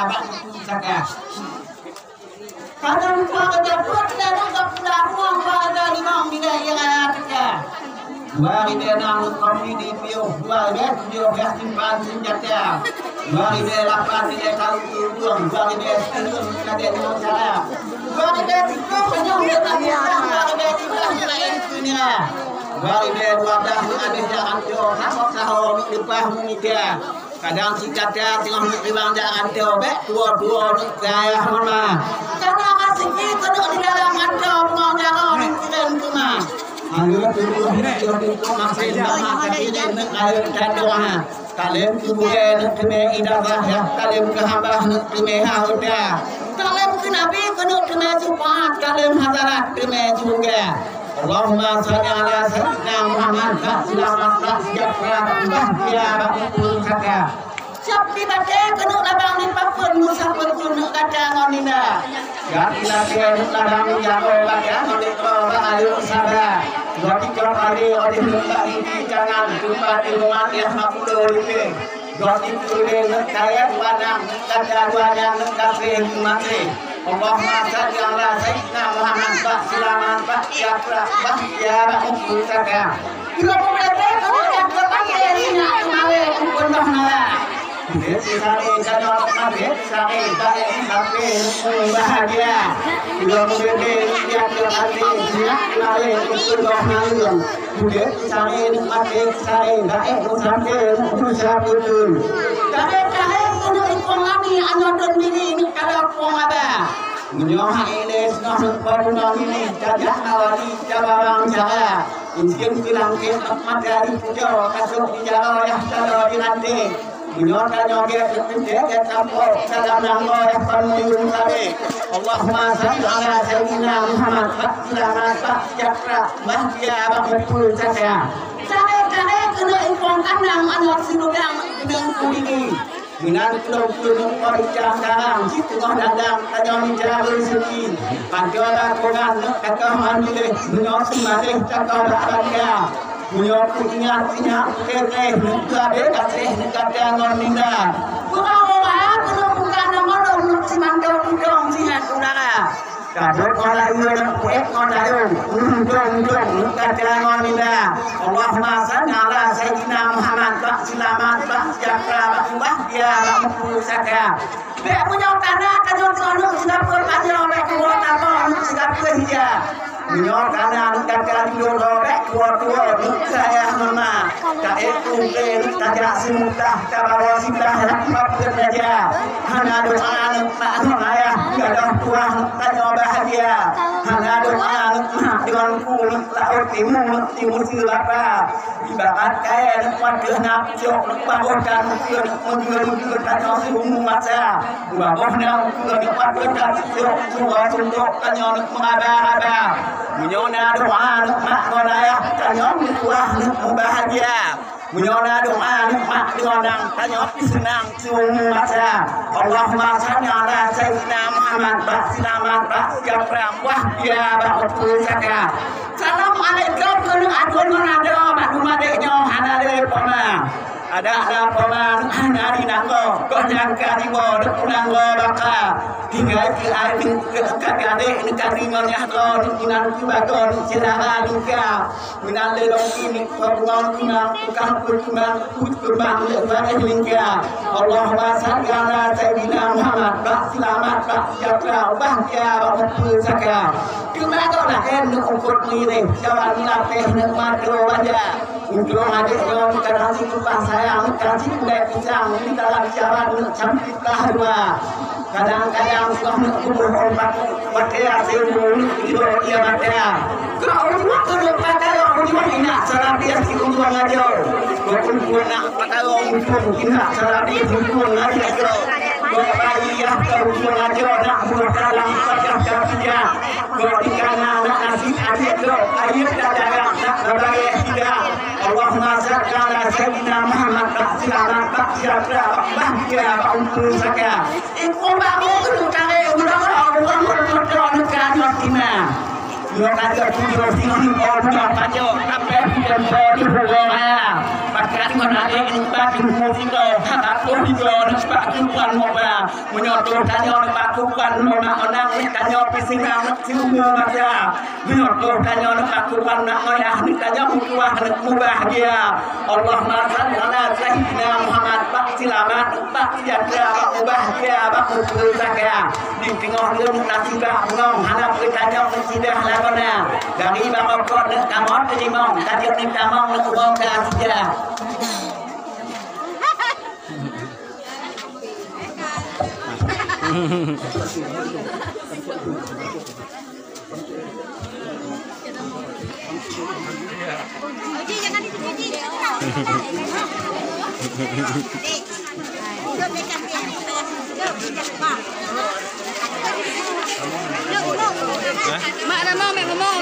bak saka kadang pada pun dan pulang pada imam bila yang ada Mari dia nang kopi di piu, mari dia simpan senjata. Mari dia lapan dia tahu tujuan, mari dia turun ada dengan cara. Mari dia tikung penyong dia tak bilang, mari dia tikung lain punya. Mari dia wadah ada jalan tu, nak sahur lepas menikah. Kadang si kata tengah nak riwang jalan tu, bet dua gaya mana. Kadang asing kita duduk di dalam ada rumah jalan ni keren rumah. Ayo tujuh itu masih lama tapi dia nak air dan doa. Kalian kemudian kena idarah ya, kalian kehambah kena hauda. Kalian kenabi kena kena cepat, kalian hadarat kena juga. Allahumma salli ala sayyidina Muhammad selamat bahagia bakul kata. Siap dibaca kena labang di papun musafir kena kata ngonina. Ya kita kena labang jago baca ngonina ayo sabar. Jadi kalau hari oleh lembah ini jangan jumpa di rumah yang makhluk ini. Jadi boleh kaya wadang kata wadang kafir mati. Allahumma salli ala sayyidina Muhammad selamat bahagia bakul kata. Kita boleh kalau yang terpakai ini kemarin pernah nala. Sari kadang kabeh sari baik sampai bahagia. Bila mungkin dia terhati siap lari untuk doa. Sudah sari mati sari baik sampai berusaha betul. Kadang-kadang kena ikut kami anak dan bini ni kalau pengada. Menyohak ini senang berdoa ini jajah awali jabang jaga. Inskin bilang kita materi puja kasut di jalan yang selalu dilantik. Menyohkan joget menjaga campur dalam nama yang penuh tadi. Allahumma salli ala sayyidina Muhammad selamat bahagia bahagia bakul saya. Saya kena ikon kandang anak sinudang dengan kulini. Minan pulau pericang darang, situ dadang tajam jalan rezeki. Panjara koran kakak mandiri, menyok semalih kakak bahagia. Menyok ingat kere, nuka dekateh nekateh ngoninda. Bukan kena bukan nama orang simandau tudong sihat udara. Kadang orang ini kuat orang undang nekateh ngoninda. Allahumma salli ala sayyidina Muhammad selamat bahagia bahagia bakul saka. Bek punya tanah kadang selalu Singapura panjang bek kuat apa Singapura hija. Minyak kanan kakak dulu bek tua saya mama. Tak itu tajak semutah kabawa sitah rakyat kerja. Hanya doa mak ayah gadah puah tanya bahagia. Hanya doa mak dengan kulit laut timur silapa. Ibarat kaya wadah nak jok bangunkan mungkin tanya semua masa. Bangunnya mungkin wadah jok semua tanya mengada-ada. Menyona doa mak nolaya tanya kuah bahagia. Menyona doa mak diorang tanya senang semua masa. Allahumma salli ala sayyidina Muhammad selamat bahagia bahagia bakul saka. Assalamualaikum warahmatullahi wabarakatuh. Rumah deknya hanale pona. Ada pona hari nanggo kau jangan karibo nanggo baka hingga air kagade karimanya to dinan kibaton cedera luka minan lelong ini perbuang minan bukan kurban kurban lebaran lingka Allahumma salli ala sayyidina Muhammad selamat bahagia bakul saka. Kenapa nak ukur ini jalan latih madu wajah untuk adik yang kasih kupang sayang kasih kuda pisang di dalam jalan cantik dua. Kadang-kadang sudah kubur obat pakai hasil bulu itu dia pakai. Kalau waktu pakai orang ini salah dia si kumpulan aja. Kalau nak pakai orang ini salah dia kumpulan aja. Ayah kerugian aja nak buat dalam kerja kerja. Ketika nak nasi adik lo, ayah dagang nak beraya tidak. Allahumma salli ala sayyidina Muhammad selamat bahagia bakul saka. Ikut bangun tu cari ulang orang berdoa nak kena. Dua kali tujuh sini orang baca sampai jam 10 di rumah. Pakai kon ada ini bagi musik lo. Aku juga nak pakai kan moba. Menyotor tanya nak pakai kan nona orang tanya pisingan nak silu baca. Menyotor tanya nak pakai kan nak ayah ni tanya mutuah nak bahagia. Allahumma salli ala sayyidina Muhammad pak selamat pak jaga pak bahagia pak berbahagia. Di tengah rum nasibah ngong hadap tanya sidah lagona. Dari bapa kau nak kamot ni mong tadi ni kamong nak ubah saja. Oji jangan itu Oji. Mak nak mau, mak mau,